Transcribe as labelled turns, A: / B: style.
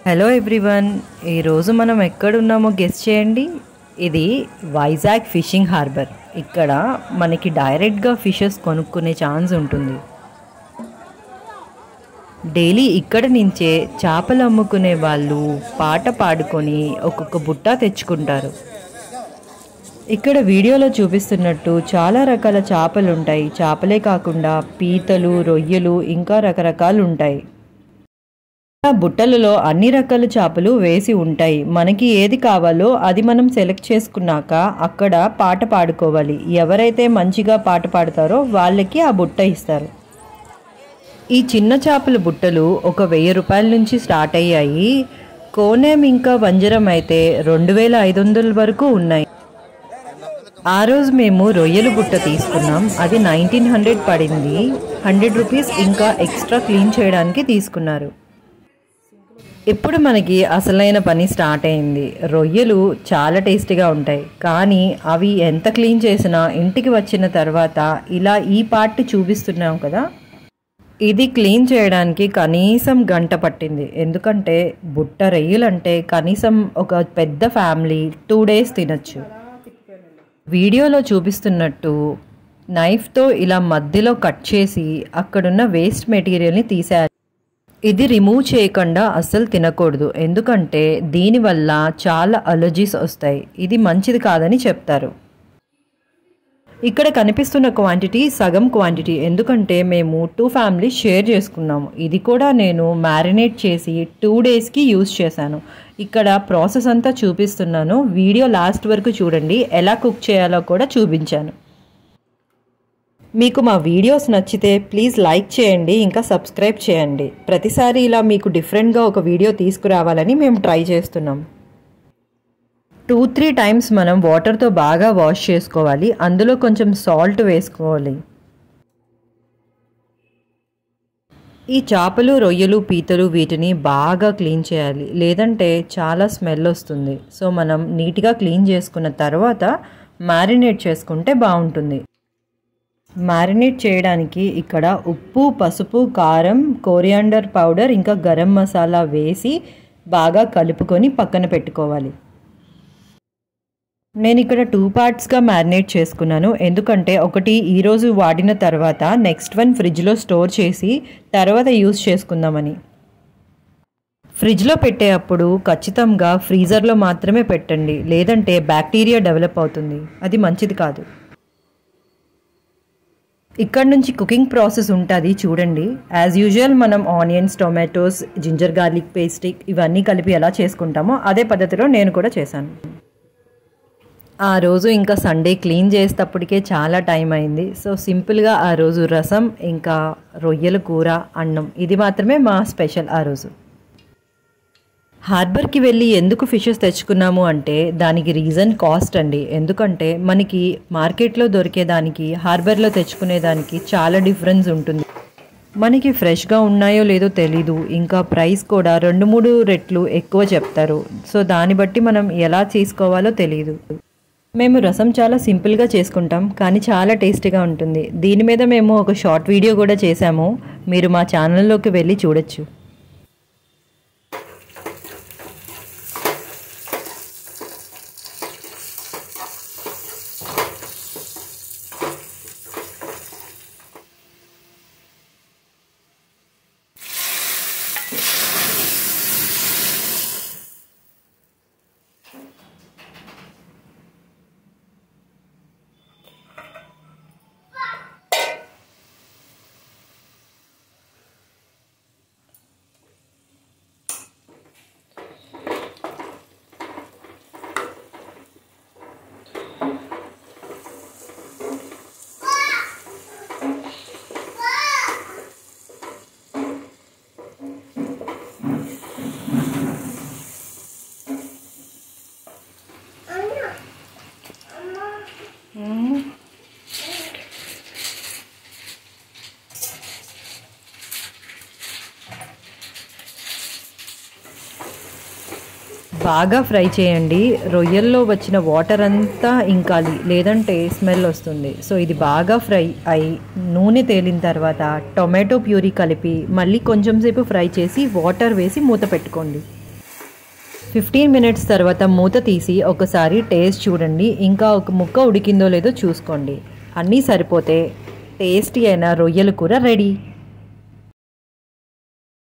A: Hello everyone, ఈరోజు మనం ఎక్కడున్నామో గెస్ చేయండి. ఇది వైజాగ్ ఫిషింగ్ హార్బర్. ఇక్కడ మనకి డైరెక్ట్గా ఫిషెస్ కొనుక్కునే ఛాన్స్ ఉంటుంది. డైలీ ఇక్కడ నుంచే చేపలు అమ్ముకునే వాళ్ళు పాట పాడుకొని ఒక్కొక్క బుట్ట తెచ్చుకుంటారు. ఇక్కడ వీడియోలో చూపిస్తున్నట్టు చాలా రకాల చేపలు ఉంటాయి. చేపలే కాకుండా పీతలు, రొయ్యలు ఇంకా రకరకాలు ఉంటాయి. బుట్టలలో అన్ని రకాల చేపలు వేసి ఉంటాయి. మనకి ఏది కావాలో అది మనం సెలెక్ట్ చేసుకున్నాక అక్కడ పాట పాడుకోవాలి. ఎవరైతే మంచిగా పాట పాడతారో వాళ్ళకి ఆ బుట్ట ఇస్తారు. ఈ చిన్న చేపల బుట్టలు ఒక 1000 రూపాయల నుంచి స్టార్ట్ అయ్యాయి. కోనేం ఇంకా వంజరం అయితే 2500 వరకు ఉన్నాయి. ఆ రోజు మేము రొయ్యల బుట్ట తీసుకున్నాం. అది 1900 పడింది. 100 రూపీస్ ఇంకా ఎక్స్ట్రా క్లీన్ చేయడానికి తీసుకున్నారు. ఇప్పుడు మనకి అసలైన పని స్టార్ట్ అయింది. రొయ్యలు చాలా టేస్టీగా ఉంటాయి, కానీ అవి ఎంత క్లీన్ చేసినా ఇంటికి వచ్చిన తర్వాత ఇలా ఈ పార్ట్ చూపిస్తున్నాం కదా, ఇది క్లీన్ చేయడానికి కనీసం గంట పట్టింది. ఎందుకంటే బుట్ట రొయ్యలు అంటే కనీసం ఒక పెద్ద ఫ్యామిలీ 2 days తినచ్చు. వీడియోలో చూపిస్తున్నట్టు నైఫ్తో ఇలా మధ్యలో కట్ చేసి అక్కడున్న వేస్ట్ మెటీరియల్ని తీసేయాలి. ఇది రిమూవ్ చేయకుండా అస్సలు తినకూడదు, ఎందుకంటే దీనివల్ల చాలా అలర్జీస్ వస్తాయి. ఇది మంచిది కాదని చెప్తారు. ఇక్కడ కనిపిస్తున్న క్వాంటిటీ సగం క్వాంటిటీ, ఎందుకంటే మేము 2 families షేర్ చేసుకున్నాము. ఇది కూడా నేను మ్యారినేట్ చేసి 2 daysకి యూజ్ చేశాను. ఇక్కడ ప్రాసెస్ అంతా చూపిస్తున్నాను. వీడియో లాస్ట్ వరకు చూడండి. ఎలా కుక్ చేయాలో కూడా చూపించాను. మీకు మా వీడియోస్ నచ్చితే ప్లీజ్ లైక్ చేయండి, ఇంకా సబ్స్క్రైబ్ చేయండి. ప్రతిసారి ఇలా మీకు డిఫరెంట్గా ఒక వీడియో తీసుకురావాలని మేము ట్రై చేస్తున్నాం. 2-3 times మనం వాటర్తో బాగా వాష్ చేసుకోవాలి. అందులో కొంచెం సాల్ట్ వేసుకోవాలి. ఈ చేపలు, రొయ్యలు, పీతలు వీటిని బాగా క్లీన్ చేయాలి, లేదంటే చాలా స్మెల్ వస్తుంది. సో మనం నీట్గా క్లీన్ చేసుకున్న తర్వాత మ్యారినేట్ చేసుకుంటే బాగుంటుంది. మ్యారినేట్ చేయడానికి ఇక్కడ ఉప్పు, పసుపు, కారం, కోరియాండర్ పౌడర్ ఇంకా గరం మసాలా వేసి బాగా కలుపుకొని పక్కన పెట్టుకోవాలి. నేను ఇక్కడ 2 partsగా మ్యారినేట్ చేసుకున్నాను, ఎందుకంటే ఒకటి ఈరోజు వాడిన తర్వాత నెక్స్ట్ వన్ ఫ్రిడ్జ్లో స్టోర్ చేసి తర్వాత యూజ్ చేసుకుందామని. ఫ్రిడ్జ్లో పెట్టేటప్పుడు ఖచ్చితంగా ఫ్రీజర్లో మాత్రమే పెట్టండి, లేదంటే బ్యాక్టీరియా డెవలప్ అవుతుంది. అది మంచిది కాదు. ఇక్కడ నుంచి కుకింగ్ ప్రాసెస్ ఉంటుంది చూడండి. యాజ్ యూజువల్ మనం onions, tomatoes, ginger garlic paste ఇవన్నీ కలిపి ఎలా చేసుకుంటామో అదే పద్ధతిలో నేను కూడా చేశాను. ఆ రోజు ఇంకా సండే క్లీన్ చేసేటప్పటికే చాలా టైం అయింది. సో సింపుల్గా ఆ రోజు రసం ఇంకా రొయ్యల కూర, అన్నం ఇది మాత్రమే మా స్పెషల్ ఆ రోజు. హార్బర్కి వెళ్ళి ఎందుకు ఫిషెస్ తెచ్చుకున్నాము అంటే దానికి రీజన్ కాస్ట్ అండి. ఎందుకంటే మనకి మార్కెట్లో దొరికేదానికి హార్బర్లో తెచ్చుకునేదానికి చాలా డిఫరెన్స్ ఉంటుంది. మనకి ఫ్రెష్గా ఉన్నాయో లేదో తెలీదు, ఇంకా ప్రైస్ కూడా 2-3 రెట్లు ఎక్కువ చెప్తారు. సో దాన్ని బట్టి మనం ఎలా చేసుకోవాలో తెలియదు. మేము రసం చాలా సింపుల్గా చేసుకుంటాం, కానీ చాలా టేస్టీగా ఉంటుంది. దీని మీద మేము ఒక షార్ట్ వీడియో కూడా చేశాము, మీరు మా ఛానల్లోకి వెళ్ళి చూడొచ్చు. బాగా ఫ్రై చేయండి. రొయ్యల్లో వచ్చిన వాటర్ అంతా ఇంకాలి, లేదంటే స్మెల్ వస్తుంది. సో ఇది బాగా ఫ్రై అయి నూనె తేలిన తర్వాత టొమాటో ప్యూరీ కలిపి మళ్ళీ కొంచెం సేపు ఫ్రై చేసి వాటర్ వేసి మూత పెట్టుకోండి. 15 మినిట్స్ తర్వాత మూత తీసి ఒకసారి టేస్ట్ చూడండి. ఇంకా ఒక ముక్క ఉడికిందో లేదో చూసుకోండి. అన్నీ సరిపోతే టేస్టీ అయిన రొయ్యల కూర రెడీ.